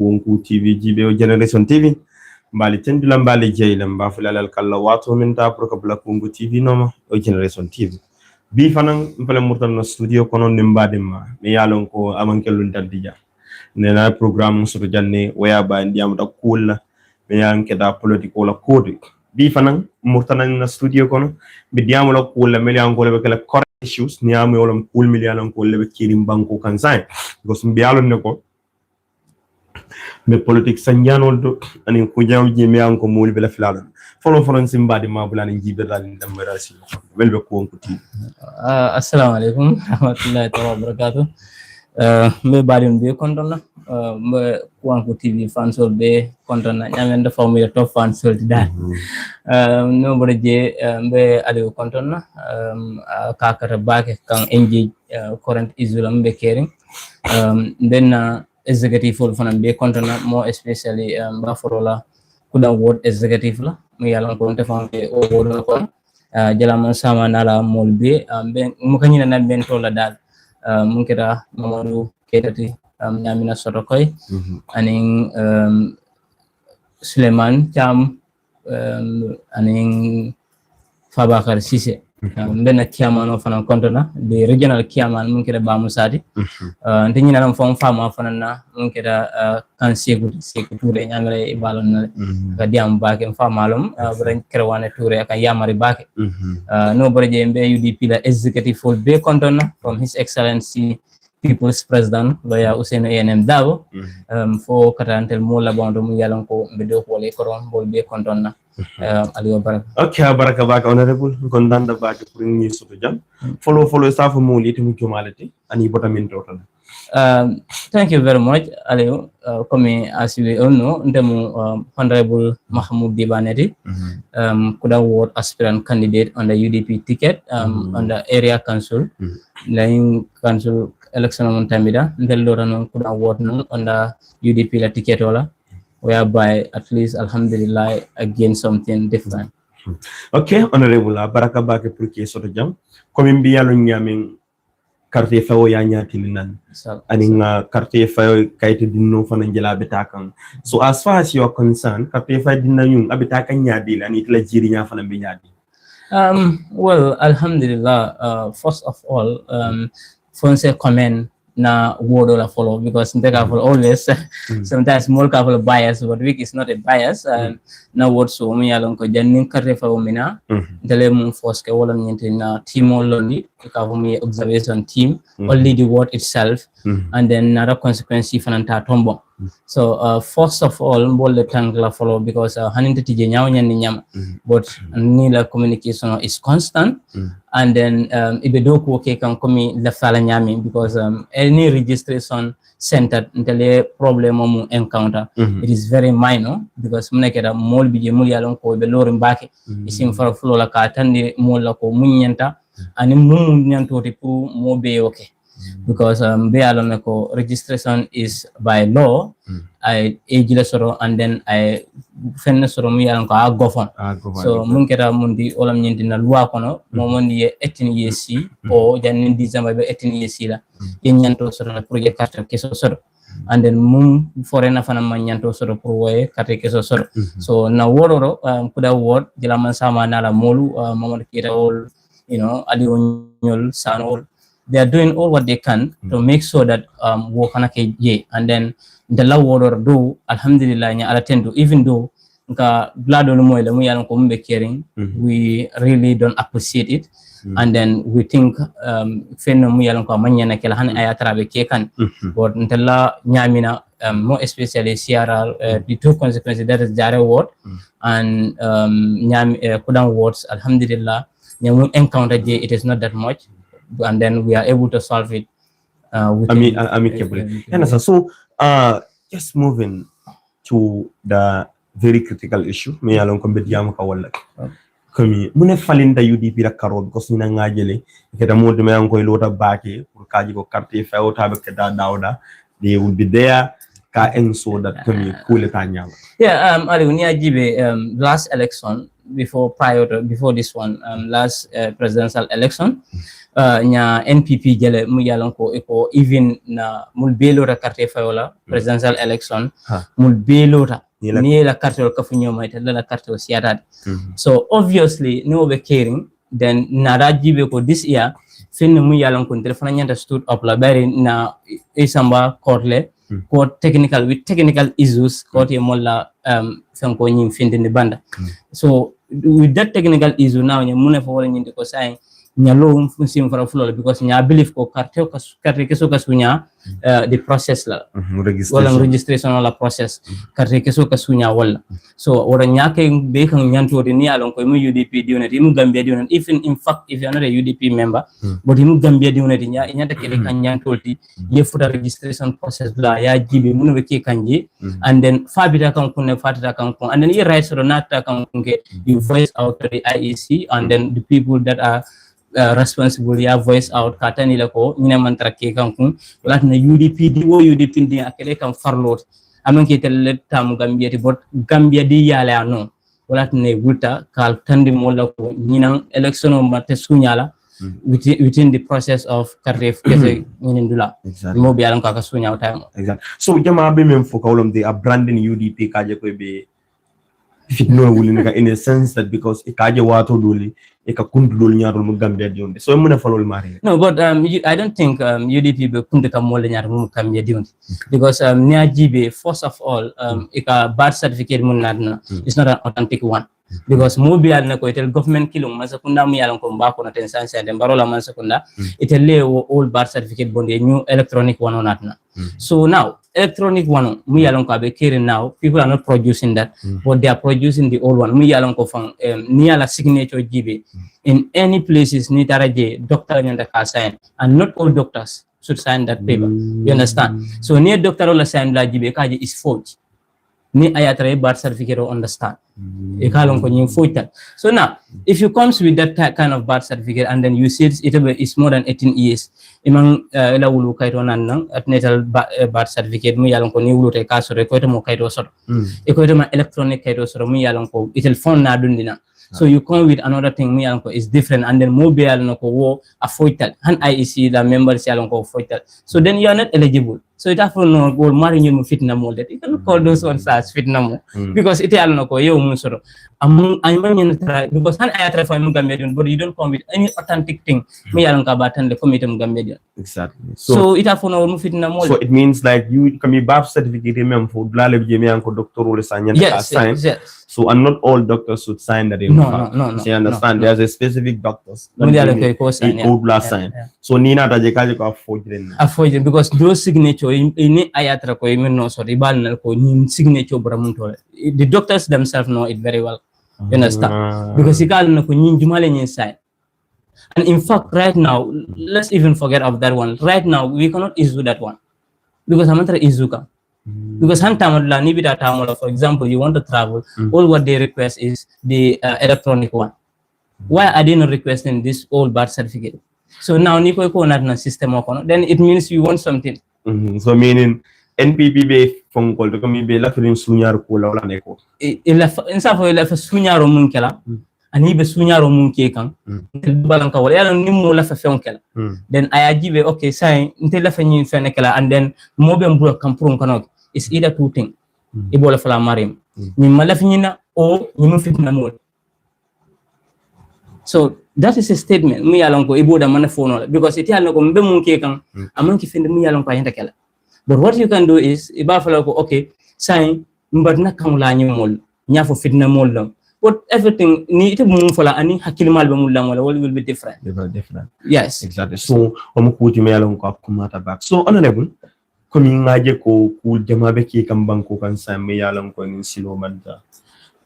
kuonku TV jibe o generation TV mbali tendula mbali jeylam ba fulal kala wato min ta pour ko bla kuonku TV noma o generation TV bi fanan mbale murtal no studio kono nimbadima mi yalon ko amankelun tandija nena programme so janne waya ba ndiam da cool mi yanke da political la code bi fanan murtanan na studio kono bi diamo la cool mi yanko le kala issues ni am yolam cool million ko lebe kirim banko kan sai because mbi alon ne ko me politics sanjano do ani ko jawji mi an ko mul bela filalo folon simbadi ma bulani jibe dal ndam rasi welbe ko on kuti assalamu alaikum rahmatullahi wa barakatuh me badin be kontona me ko TV fansol be kontona nyamen da famu top fansol dal no boje be ali kontona kakata baake kan Njie current islam be caring then executive full fana be kontona more especially ba forola kuda word executive la mi yalan ko te fambe o wodo ko jala sama nala molbe be mu kanyina na ben tola dal munkira Mamadou Ketati nyamina sotokoy aning Suleiman Cham aning Fabakar Cissé benn kiaman fana kontona the regional kiaman munkira ba musadi ndini na fam fama fana na munkira kan seku toure nyangale balon na ka diam baake famalum bran krewane toure ka yamari baake no borje mbe UDP la executive full be kontona from his excellency people's president lawyer Ousainou ENM Dabo fo katantel mo la bondo mu yalan ko be do ko le koron bol be kontona aliyo baraka okay baraka baka honorable gondanda baka pour ni soto jam follow staff mo liti mu jomalati ani botamin total thank you very much aliyo comme as we all know ndemu honorable Mahmoud Dibaneti kuda ward aspirant candidate on the UDP ticket on the area council laying council election on tamida ndel lorano kuda ward on the UDP la ticket wala whereby at least alhamdulillah again something different. Okay, honorable baraka bake pour que soto jam comme mbi yalo nyamin carte fawo ya nyati nan ani nga carte fawo kayte dinno fana jela betakan so as far as you are concerned carte fawo dinna nyum abetakan nyadi ani tla jiri nya fana be nyadi well alhamdulillah first of all fonse comment na word la follow because ndeka follow always sometimes more couple bias but week is not a bias na word so mi yalon ko jannin carte fa mina dele mum force ke wala nyente na team londi ka mi observation team only the word itself and then another consequence fananta tombo so first of all mbol le tang la follow because haninte tije nyaaw nyanni nyam but ni la communication is constant and then ibe do ko ke kan komi la fala nyami because any registration center ntele problem mu encounter it is very minor because munekeda mol bije mul yalon ko be lorim bake isim fara fulo la ka tande mol la ko munyanta ani mum nyantoti pour mo be okay because be alone ko registration is by law I age soro and then I fenne soro mi yalan ko a gofon so mun keta mun di olam nyindi na loi kono mo mondi 18 years o janni December be 18 years la yenyanto soro na projet carte keso soro and then mum forena fana man nyanto soro pour woye carte keso soro so na wodoro kuda word dila man sama na la molu mamadou kita all you know ali onyol sanol they are doing all what they can to make sure that work and then the law order do alhamdulillah nya ala tendo even though nka blado no moy la mu yalan ko mbe caring we really don't appreciate it and then we think fenno mu yalan ko manya na kala han ay atrabe ke kan but ntella nyamina more especially CRR the two consequences that is jare word and nyam kudan words alhamdulillah nyamu encounter it is not that much and then we are able to solve it amicably. So just moving to the very critical issue me alon ko bediyam ka wala komi mune falinda UDP la karo because ni ngajele keda modde me ankoy lota baake pour kaji ko carte fewta be keda dawda they will be there ka ensure that kami kule ta nyama. Yeah, Ali, Njie, last election before this one, last presidential election, nya NPP jele mu yalon ko eko even na mul belota carte fayola presidential election mul belota ni la carte ka fu nyoma ite la carte siata. So obviously no be caring then na Jibe ko this year fin mu yalon ko telefona nyanta stood up la bari na isamba courtle court technical with technical issues court molla fanko nyim fin de banda. So with that technical issue now nya mune fo wala nyinde ko say nyalo funsim fara fulo because nya believe ko carte keso kasunya the process la wala registration wala process carte keso kasunya wala so wala nya kay be kan nyanto de ni alon ko mu UDP dionati mu Gambia dionati even in fact if you are not a UDP member but mu Gambia dionati nya nyata kele kan nyantolti ye futa registration process la ya jibe mu be ke kanji and then fabita kan kunne fatata kan kon and then ye rights ro nata kan ke you voice out to the IEC and then the people that are responsible ya voice out katani lako nyina mantra ke kankun wala na UDP di wo UDP di akele kan farlot amon ke tel tam Gambia di bot Gambia di yala no wala na wulta kal tandi mo lako nyina election o mate sunyala within the process of karef kese nyina ndula mo bi alan ka sunya time exactly so jama be mem fo kawlom de a branding UDP kaje ko be fitno wulin ka in a sense that because ikaje wato doli e ka kundul nyaarul mu Gambia dionde so muna falol mari no but I don't think UDP be kunde kam mo le nyaar mu Gambia dionde because Njie first of all ika birth certificate mun nadna is not an authentic one because mo bial na ko etel government kilong masakunda mu yalan ko mbako na tensansi ande barola masakunda etel le all birth certificate bonde new electronic one on natna so now electronic one mu yalan ko be kere now people are not producing that but they are producing the old one mu yalan ko fang ni ala signature Njie in any places ni taraje doctor nyanda ka sign and not all doctors should sign that paper you understand so ni doctor ola sign la Njie kaje is forged ni ayatra birth certificate understand e kalon ko nyim foital so now if you comes with that kind of birth certificate and then you see it is more than 18 years imang la wulu kayto nan nan at natal birth certificate mu yalon ko ni wulute ka so ko to mo kayto so e ko to ma electronic kayto so mu yalon ko itel phone na dundina so you come with another thing mu yalon ko is different and then mo be yalon ko wo a foital han IEC the members yalon ko foital so then you are not eligible. So it have no goal mari ñu fitna mo that you can call those ones as fitna mo because it alno ko yow mu soro am ay man ñu try because han ay try mu Gambia but you don't come with any authentic thing mu yalon ka batan le committee mu Gambia exactly so it have no mu fitna mo so it means like you can be birth certificate même for blale bi me ko doctor wala sa ñanta sign so and not all doctors should sign that no. So you understand there's a specific doctors mu yalon ko sign sign so ni na taje kaje ko forge because those signature ini ayatra ko men no so ribal nal ko ni signature bramunto the doctors themselves know it very well you understand because ikal na ko ni jumale ni sign and in fact right now let's even forget of that one right now we cannot issue that one because amatra izuka because hantamadla ni bida tamola for example you want to travel all what they request is the electronic one why are they not requesting this old birth certificate so now ni ko not na system ko then it means you want something so meaning NPP be phone call to come be la filin sunyar ko la wala ne ko ila insa fo ila fa sunyaro mun kala ani be sunyaro mun ke kan balan ka wala yalla ni mo la fa fen kala then ayaji be okay say nte la fa ni fen kala and then mo be mbura kan purun kan is either two thing ibola fala marim ni malafina o ni mo fitna mo so that is a statement mu yalon ko iboda man phone because it yalon ko mbe mun ke kan amon ki fende mu yalon ko yenta kala but what you can do is iba fala ko okay say mbadna kan la ni mol nya fo fitna mol lam but everything ni ite mun fala ani hakilmal be mul lam wala will be different yes exactly so omo ko ti me yalon ko akumata back so honorable komi ngaje ko kul jama be ki kam banko kan say me yalon ko ni silo manta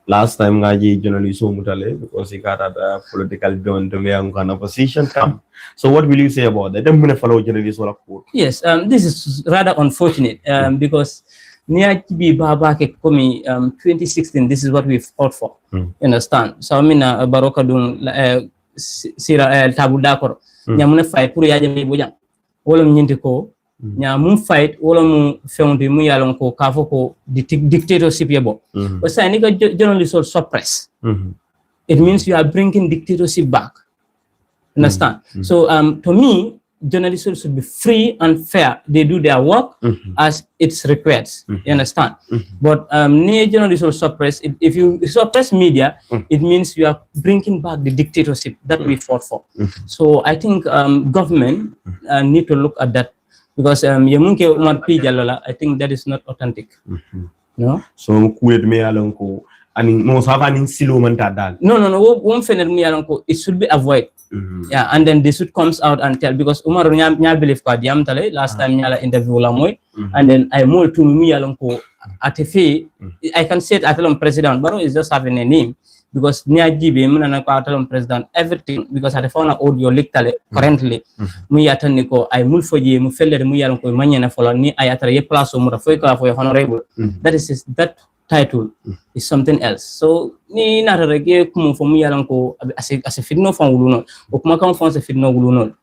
last time ngaji journalism mutale because he got a political beyond the kind of position come. So what will you say about that? Them gonna follow journalism or court? Yes, this is rather unfortunate because near Njie Baba ke komi 2016 this is what we fought for. You understand? So I mean baroka dun sira tabu dakor nyamune fight pour yaje me bojang wolom nyinte ko nya mum fight wala mu fewndi mu yalon ko kafo ko dictatorship yebo o sa ni ko journalist will suppress it means you are bringing dictatorship back. Understand? So to me, journalists should be free and fair. They do their work as it's required. You understand? But journalists will suppress. If you suppress media, it means you are bringing back the dictatorship that we fought for. So I think government need to look at that because I think that is not authentic. No. So me alonko. No, it should be avoided. Yeah, and then this should comes out and tell because Umar nya believe ko diam tale last time nyala interview la moy and then I more to me alonko at a I can say it at president Baro is just having a name because Njie muna ko at president everything because at phone audio leak tale currently mu yatani ko ay mul foje mu fellere mu yalonko manyana folo ni ay atara ye place mu da foy ko for honorable that title is something else. So ni nata rege kumu fomu yalanko as a fitno fan wuluno o kuma kan fon se fitno wuluno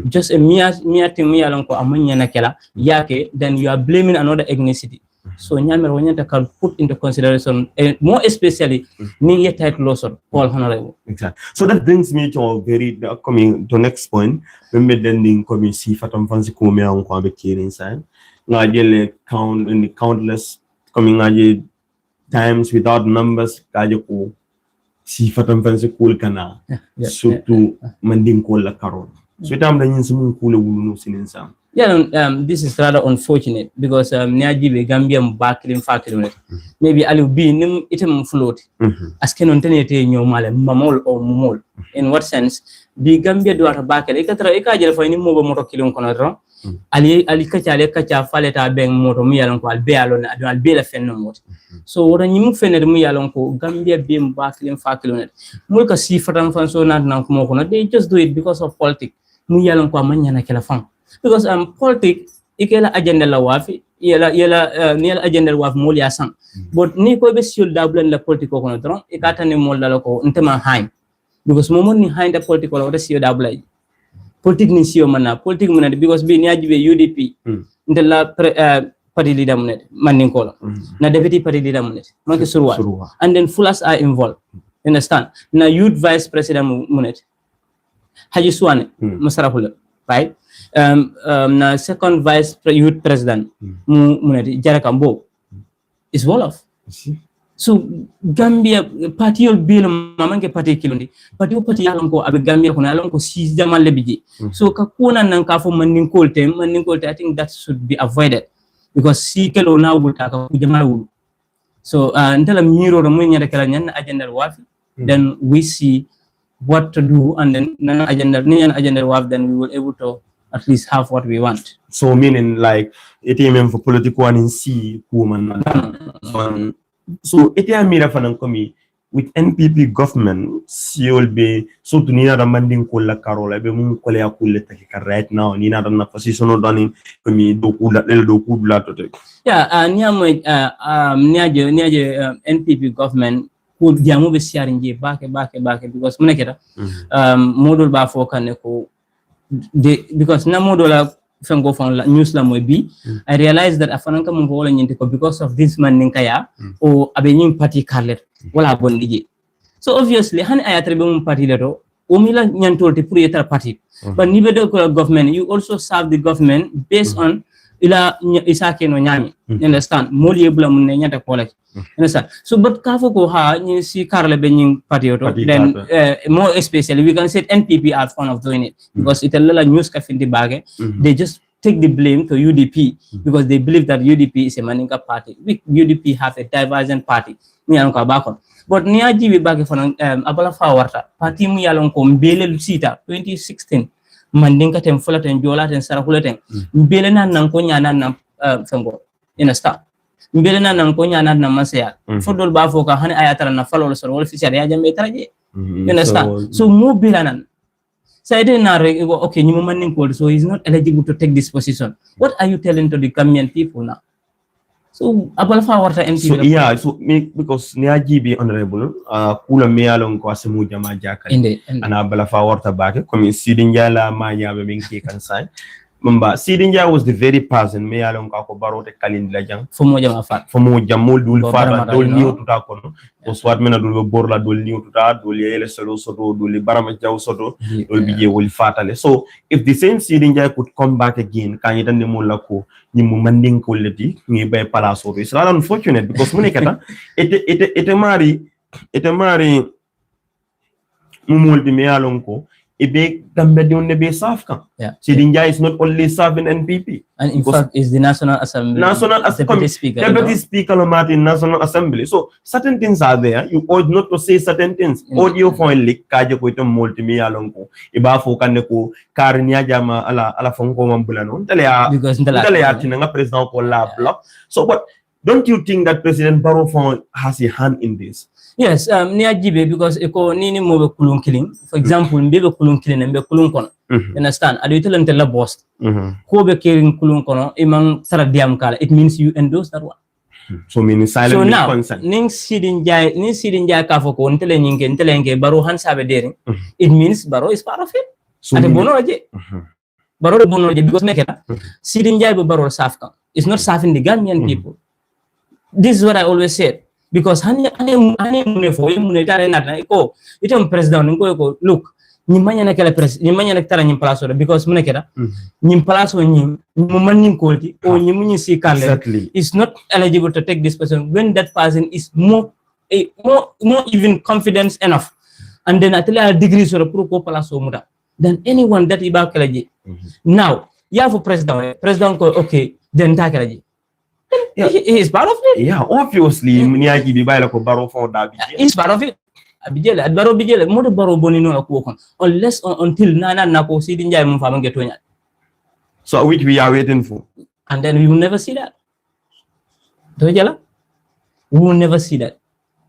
just a mia thing mi yalanko amanya na kela yake then you are blaming another ethnicity. So nyamer wonyanta can put into consideration more especially ni ye title lawson Paul honorable. Exactly. So that brings me to the next point when we then coming see fatam fancy come on ko be inside nga jele count in the countless coming aje times without numbers kaje ko si fatam fanse kul kana surtout manding ko la karon so itam dañu sumu kule wulu sinin sam this is rather unfortunate because Njie be Gambia baklim fakrim maybe Aliou bi nim itam float askenon tenete ñomale mamol o mumol in what sense bi Gambia do ata bakale ikatra ikaje fa ni mo ba moto kilon kono ron ali kacha faleta ben moto mu yalon ko albe alon al be la fenno moto so wora nyi mu fener mu yalon ko Gambia be baklim fakilon mul ka si fatam fan so nan ko mo kono they just do it because of politics mu yalon ko man nyana kala fan because politics ikela agenda la wafi yela ni agenda la wafi mol ya san but ni ko be sul dablan la politique ko kono tron e kata ni mol la ko ntema haim because mo mon ni haim da politique ko wada sul dablay politique ni siyo mana politique munade because be Njie be UDP ndela party leader munade manin ko na deputy party leader munade manke surwa and then fullers are involved understand na youth vice president munade Haji Suwane masarafula right na second vice youth president munade Jaraka Mbo is Wolof. So Gambia party yol bill mamanke party kilondi party yalon ko abe Gambia ko nalon ko si jamal lebiji so ka kuna nan ka fo manin kolte I think that should be avoided because si kelo na wulta ka jamal wul so ndala miro do mun nyata kala nyan agenda wafi then we see what to do and then nan agenda wafi then we will able to at least have what we want. So meaning like it even for political and see woman so it ya mira fanan komi with NPP government will be so to nina manding ko la karola be mun ko ya kulle take right now nina na position doni komi do kula to take niaje NPP government ko jamu be siar Njie bake because muneketa modul ba fo kan ko because na modula fengo fon news la moy bi I realized that afananka mo wala nyinti ko because of this man ninkaya o abe nyim party carlet wala bon ligi so obviously han ayatre be mum party leto o mila nyantolti pour yetar party but ni be do ko government you also serve the government based on ila isake no nyami understand moli ebula mun ne nyata ko lek understand so but kafo ko ha ni si carle be nyim party to then more especially we can say NPP are fond of doing it because it a news ka findi bage they just take the blame to UDP because they believe that UDP is a maninka party UDP have a divergent party ni an ko bakon but ni aji bi bage fon abala fa warta party mu yalon ko mbele sita 2016 mandinka tem fulaten jolaten sarakulaten mbele nan ko nyana nan fengo ina sta mbele nan ko nyana nan masaya fodol ba foka hani ayatara na falol so wol fi ya jambe taraje ina sta so mo bilanan saide na okay nyimu manin ko so he's not eligible to take this position what are you telling to the Gambian people now so abal fa warta NPP so because Njie be honorable kula meyalon ko asemu jama jakal ana abala fa warta bake comme Seedy njala ma nyabe min ke kan sai Mamba Seedy Njie was the very person me yalon ka ko barote kalindi la jang Fomo jama fat. fomo jamol dul Bo fata baramata, dol you know. niu tuta kono o swat mena dul borla dol niu tuta dol yele solo soto dol barama jaw soto dol bije wol fatale. So if the same Seedy Njie could come back again kan yitan mo la ko ni mu manding ko leti ni bay palaso. It's not unfortunate because mu nekata ete mari mu molti me yalon ko Ibe Gambia ne be safka. Seedy Njie is not only serving NPP. And in fact, is the National Assembly. Deputy Speaker. Deputy Speaker Martin National Assembly. So certain things are there. You ought not to say certain things. Audio phone leak kaje ko ito multi alonko. Iba fo kane ko karnya jama ala fonko mambulano. Because nga president ko la block. So but don't you think that President Barrow has a hand in this? Yes, Njie, because eko nini mobe kulun killing. For example, mbebe kulun killing and be kulun kono. Understand? Adu ito lente la boss. Ko be killing kulun kono imang sara diam kala. It means you endorse that one. So meaning silent consent. So now, ning Seedy Njie kafo ko ntele nyinge Barrow han sabe dering. It means Barrow is part of it. So ate bono aje. Barrow de bono aje because meketa Seedy Njie be Barrow safka. It's not serving the Gambian people. This is what I always said. Because hani mune fo mune tare natna ko itam president ko look nyimanya na kala president nyimanya na tara nyim place because mune keda nyim place nyim mo man nyim kolti o nyim nyi si kale is not eligible to take this person when that person is more even confidence enough and then at a degree so pro ko place muta than anyone that iba kala ji now ya for president ko okay then ta kala ji. Yeah. He is part of it. Yeah, obviously, Njie be by like Barrow for that. He's part of it. Abijele, Barrow bijele, more Barrow bonino akuokon. Unless until na ko Seedy Njie mo fa mangeto nya. So which we are waiting for. And then we will never see that. We will never see that.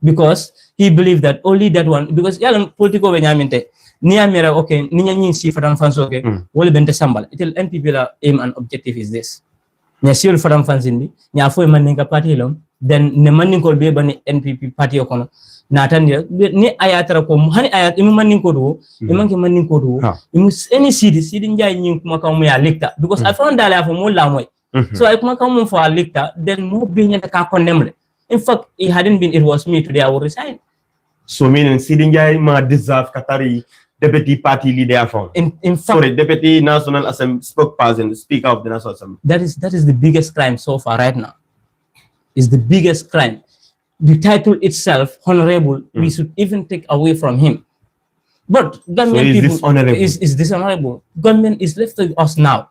Because he believed that only that one, because yalan politiko be nyaminte. Niya mera okay, niya nyin si fatan fanso okay. Wole bente sambal. Itel NPP la aim and objective is this. Nya siul fadam fansindi nya fo man ninga party lom then ne man ninko be bani NPP party okono na tan ni ayatara ko hani ayat imu man ninko do imanke man ninko do imu any Seedy Njie nyin kuma kam ya lecta because I found that for mo la moy so I kuma kam for lecta then mo be nyata ka condemn. In fact it hadn't been it was me today I would resign. So meaning Seedy Njie ma deserve Qatari Deputy Party Leader from. In fact, Deputy National Assembly spokesperson, Speaker of the National Assembly. That is the biggest crime so far right now. Is the biggest crime. The title itself, honorable, we should even take away from him. But Gambian people is dishonorable. Government is left with us now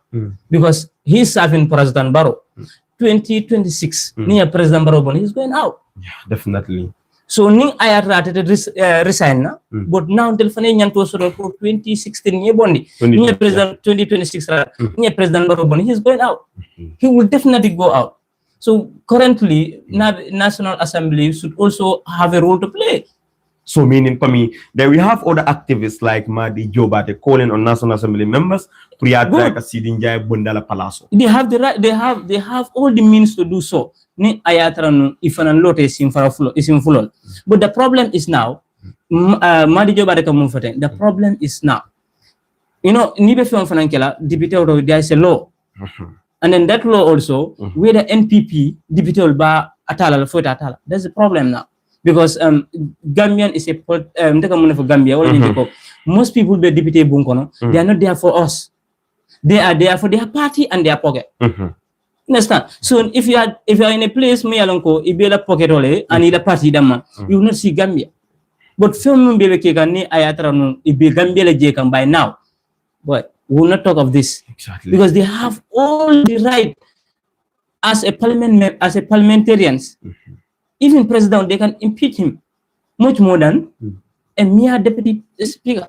because he's serving President Barrow. 2026, near President Barrow, he's going out. Yeah, definitely. So ning ayat resign na but now telefone nyanto soro for 2016 nye bondi nye president 2026 nye president Barrow bondi he's going out. He will definitely go out. So currently National Assembly should also have a role to play. So meaning for me that we have other activists like Madi Jobate calling on National Assembly members like a Seedy Njie Bundala Palazzo. They have the right, they have all the means to do so. Ni ayatran ifanan lote isimfulol. But the problem is now Madi Jobate kamumfate. The problem is now. You know, nibe fion fanankela deputy there is a law. And then that law also where the NPP deputy ba atala fota atala. That's the problem now. Because Gambian is a Gambia. Most people be deputy bunkono. They are not there for us. They are there for their party and their pocket. Understand? So if you are in a place me alonko ibela pocket ole and ida party dama, you will not see Gambia. But film bebe kekani ayatra no ibe Gambia le jekam by now. But we will not talk of this. Exactly. Because they have all the right as a parliamentarians. Even president, they can impeach him much more than a mere deputy speaker.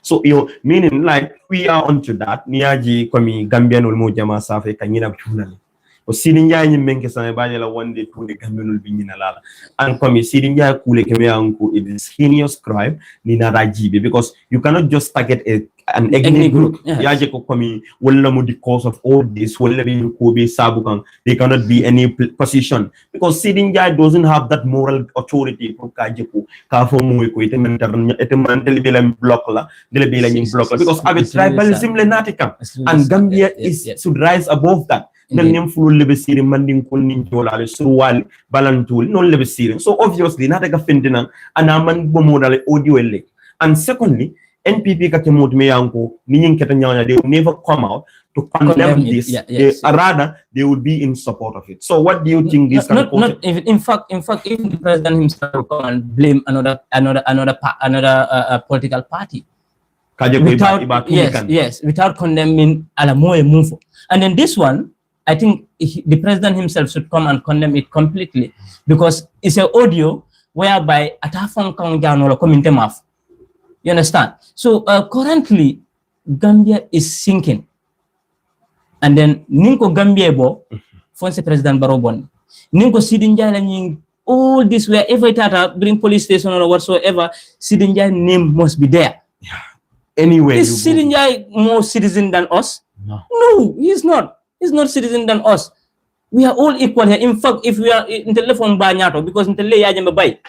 So meaning like we are onto that. Niaji komi Gambian ul mojama safe kanyina chunali. O Seedy Njie ni menke sa banya la one day to the Gambian ul binyina lala. And komi Seedy Njie kule keme anku it is heinous crime ni narajibe because you cannot just target an ethnic group. Yaje ko komi wala mo because of all this wala be ko be sabukan they cannot be any position because Seedy Njie doesn't have that moral authority for kaje ko ka fo mo ko ite mental be la block la dele be la nyim block la because avec tribalism le natika and Gambia should rise above that. Then name full lebe siri manding ko nin jola le surwal balantul non lebe siri so obviously nataka fendina anaman bomo dale audio le. And secondly, NPP kakemut meyanko niyin ketanyanya they will never come out to condemn this. Rather, they would be in support of it. So, what do you think this can cause? In fact, even the president himself will come and blame another political party. Without condemning Alamoe Mufo. And then this one, I think the president himself should come and condemn it completely because it's an audio whereby atafong kang jano community maf. You understand? So currently, Gambia is sinking. And then, Ninko Gambia bo, Fonse President Barobon. Ninko Seedy Njie, all this, wherever it bring police station or whatsoever, Seedy Njie name must be there. Yeah. Anyway. Is Seedy Njie more citizen than us? No, he's not. He's not citizen than us. We are all equal here. In fact, if we are in the telephone banyato, because in the lay Yajambe Bay,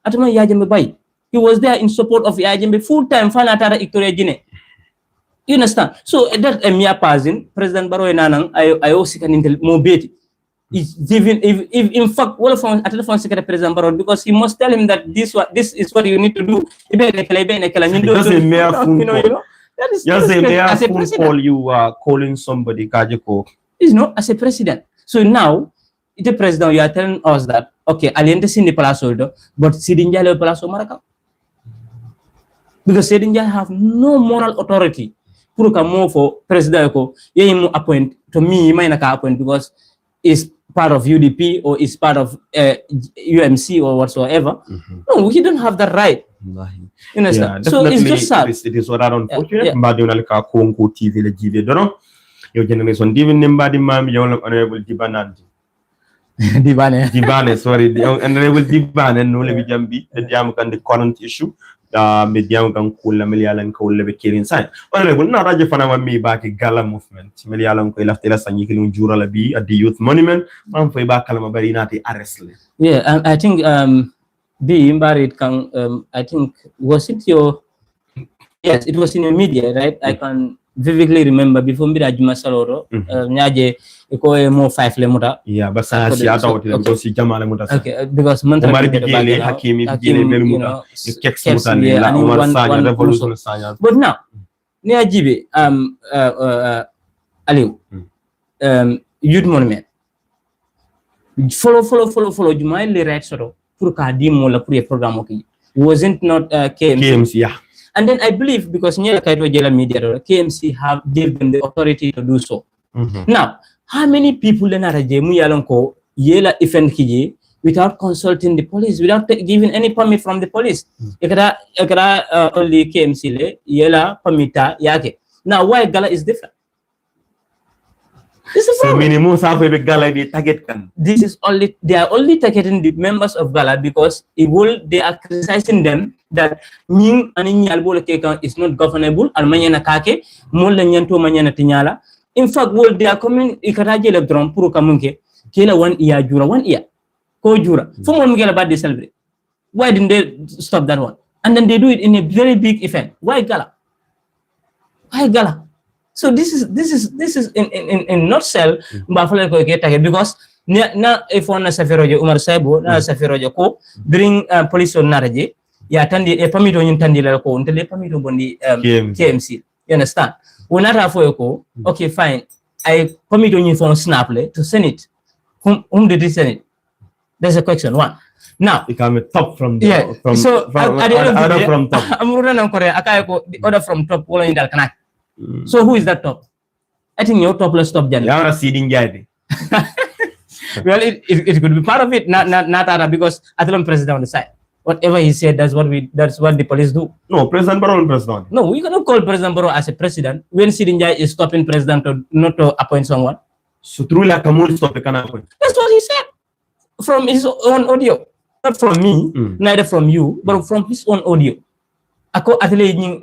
Atama Yajambe Bay. He was there in support of Yajambe full-time fanatara Victoria Guinea. You understand? So that Emia Pazin, President Barrow Nanang, I also can mobility. If in fact, well from a telephone secretary President Barrow, because he must tell him that this is what you need to do. That is as a president. You are calling somebody Kajiko. Is not as a president. So now, the president, you are telling us that okay, Aliente Sindi Palaso, but Seedy Njie Palaso Maraka. Because Seedy Njie have no moral authority. Pour come for president ko, ye appoint to me, appoint because is part of UDP or is part of UMC or whatsoever. No, he don't have that right. You understand? So it's just sad. It is what I don't fortunate. Mbadi unalika Kongo TV le jive dono. Yo generation TV nimbadi mam yo honorable Dibanandi. Dibane, sorry. Honorable Dibane no le bijambi. The jam kan the current issue. Medium kan kula melialan ko lebe killing sign. Honorable na raje fana ma mi ba ki gala movement. Melialan ko ilaftela sanyi kilung jura la bi at the youth monument. Man fo ba kala ma bari nati arrest le. Yeah, I think B Mbarit can I think was it your yes, it was in the media, right? I can vividly remember before Mbira Juma Saloro, Njie iko mo 5 le muta. Yeah, but sa si ata wote because si jama le muta. Okay, because Mantra Hakimi Bigele le muta. Kex muta ni la Omar Sanya revolution Sanya. But now, Njie Aliou youth monument. Follow Juma le right sort pour ka di mo la pour programme ok. Wasn't not KMC. Yeah. And then I believe because Njie Kaito Jela Media, KMC have gave them the authority to do so. Now, how many people in Arajemu Yalonko Yela event kiji without consulting the police, without giving any permit from the police? Ekara only KMC le Yela permita yake. Now why Gala is different? This is so minimum Gala be target kan. This is only they are only targeting the members of Gala because they are criticizing them that Ning and Nyalbo is not governable and Manyana Kake, Molanyanto Manyana Tinyala. In fact, they are coming Ikaraji Electron Puru Kamunke, Kila 1 year, Jura 1 year. Ko Jura. For one get about they celebrate. Why didn't they stop that one? And then they do it in a very big event. Why Gala? Why Gala? So this is in nutshell Buffalo ko target because na if one Safirojo Umar Saibo na Safirojo ko bring police on Naraje ya tandi e pamito nyin tandi la ko ntele pamito bondi KMC. You understand? When I have ko okay fine I pamito nyin for snap le to send it. Whom did he send it? That's a question one. Now it can be top from the from at the end of the day, from top. I'm running Korea akay ko the order from top wala indal kanak. So who is that top? I think your top let's stop Jan. Yeah, Seedy Njie. Well, it could be part of it, not because Athlon president on the side. Whatever he said, that's what the police do. No, President Barrow president. No, we cannot call President Barrow as a president when Seedy Njie is stopping president not to appoint someone. So through like a stop the can appoint. That's what he said from his own audio, not from me, neither from you, but from his own audio. Ako athlete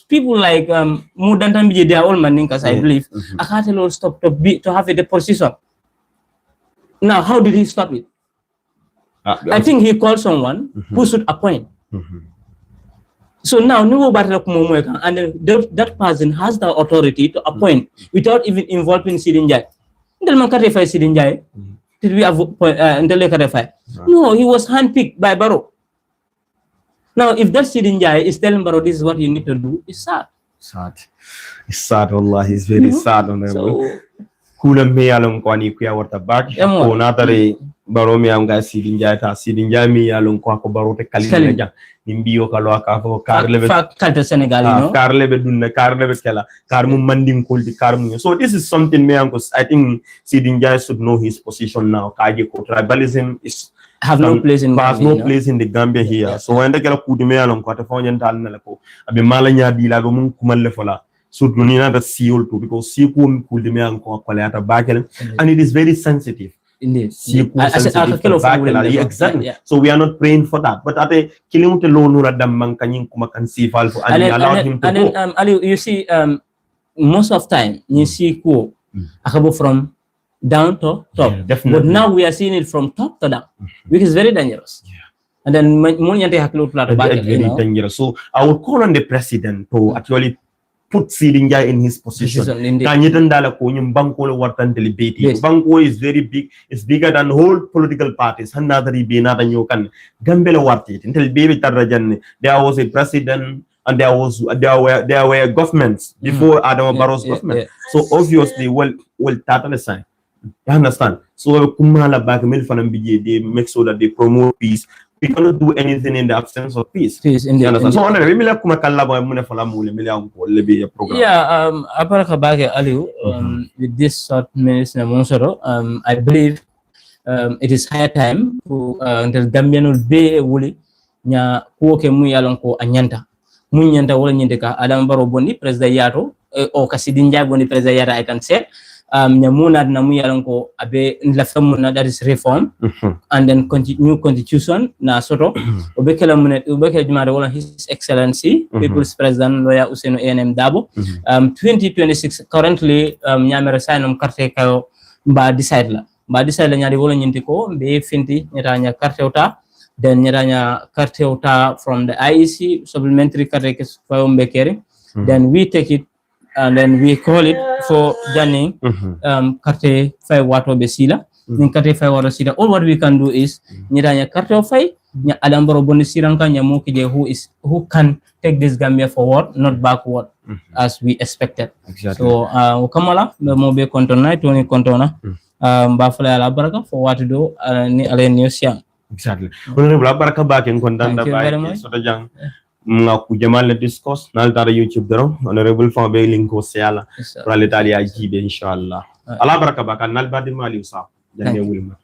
people like Mudantambi, they are all Mandinkas, I believe. Akatelo stopped to have a deposition. Now, how did he stop it? I think he called someone who should appoint. So now, and then that person has the authority to appoint without even involving Seedy Njie. No, he was handpicked by Barrow. Now, if that Seedy Njie is telling Barrow this is what you need to do, it's sad. It's sad, Allah. It's very sad, honorable. Kula me along kwani kuya warta back. Ko natare Barrow me am guys Seedy Njie ta Seedy Njie me along kwa ko Barrow te kalina ja. Nimbiyo kalo aka ko kar lebe kalta Senegal, you know. Kar lebe dunna kar lebe kala kar mu mandim koldi kar mu. So this is something me am I think Seedy Njie should know his position now. Kaje ko tribalism is have no place in Gambia, no place in the Gambia here. Yeah. So when they get a coup de mail on quarter for yental nalako, abe malanya bila go mun kumal lefola. So dunina that seal too because seal coup de mail on kwaleata bakel, and it is very sensitive. Indeed. Exactly. Yeah. So we are not praying for that. But at the killing the loan radam mankaning kumakan sifal for and allow him to go. Ali, you see, most of time you see coup akabo from down to top. Yeah, definitely. But now we are seeing it from top to down, which is very dangerous. Yeah. And then very dangerous. So I would call on the president to actually put Seedy Njie in his position. Banco is very big. It's bigger than whole political parties. There was a president and there were governments before Adam Barrow's government. So obviously, well, Tata sign. You understand? So Kumala back they make sure that they promote peace. We cannot do anything in the absence of peace. Peace in the understand? So with this short minutes I believe it is high time to the Gambian be wuli nya kuoke mu yalon ko anyanta mu nyanta wala nyindeka Adam Barrow boni president yato o ka Seedy Njie boni president yata I can say nyamuna na mu yalon ko abe lafamuna that is reform and then new constitution na soto obekela munet obekela jumare wala his excellency people's president lawyer Ousainou ANM Dabo 2026 currently nyamere sainum carte kayo ba decide la nyari wala nyinti ko be finti nyatanya carte uta then nyatanya carte uta from the IEC supplementary carte kes fayo mbekeri then we take it and then we call it for Janning carte fay wato be sila nin carte fay wato sila. All what we can do is nyatanya carte fay nya Adam Barrow boni siranka nya mokije who can take this Gambia forward, not backward as we expected. Exactly. So kamala mo be kontona toni kontona bafala ala baraka for what to do ni ale news yang. Exactly. Honorable baraka ba ken kontanda ba so da jang nga ku jamal le discourse nal dara YouTube daro honorable fa be link ko seala pour l'Italia jibe inshallah ala baraka ba kan nal badi mali sa janne wulma